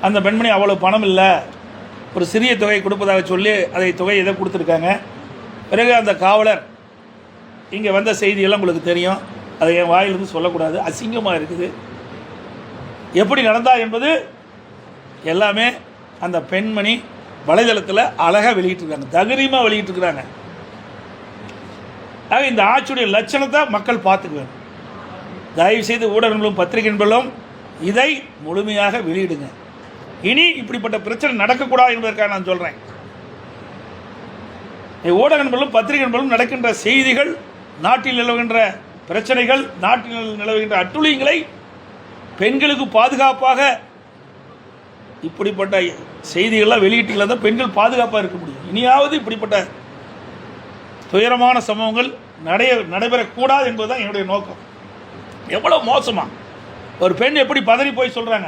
அந்த பெண்மணி அவ்வளோ பணம் இல்லை, ஒரு சிறிய தொகை கொடுப்பதாக சொல்லி அதை தொகை எதை கொடுத்துருக்காங்க. பிறகு அந்த காவலர் இங்கே வந்த செய்தியெல்லாம் உங்களுக்கு தெரியும், அதை என் வாயிலிருந்து சொல்லக்கூடாது, அசிங்கமாக இருக்குது. எப்படி நடந்தா என்பது எல்லாமே அந்த பெண்மணி வலைதளத்தில் அழகாக வெளியிட்டிருக்காங்க, தகுதியமாக வெளியிட்டிருக்கிறாங்க. ஆக இந்த ஆட்சியுடைய லட்சணத்தை மக்கள் பார்த்துக்குவேன். தயவுசெய்து ஊடகங்களும் பத்திரிகை நண்பர்களும் இதை முழுமையாக வெளியிடுங்க. இனி இப்படிப்பட்ட பிரச்சனை நடக்கக்கூடாது என்பதற்காக நான் சொல்கிறேன். ஊடக நண்பர்களும் பத்திரிகை நண்பர்களும் நடக்கின்ற செய்திகள், நாட்டில் நிலவுகின்ற பிரச்சனைகள், நாட்டில் நிலவுகின்ற அட்டுழியங்களை, பெண்களுக்கு பாதுகாப்பாக இப்படிப்பட்ட செய்திகள்லாம் வெளியிட்டீங்களா தான் பெண்கள் பாதுகாப்பாக இருக்க முடியும். இனியாவது இப்படிப்பட்ட துயரமான சம்பவங்கள் நடைபெறக்கூடாது என்பதுதான் என்னுடைய நோக்கம். எவ்வளோ மோசமாக ஒரு பெண் எப்படி பதறி போய் சொல்கிறாங்க.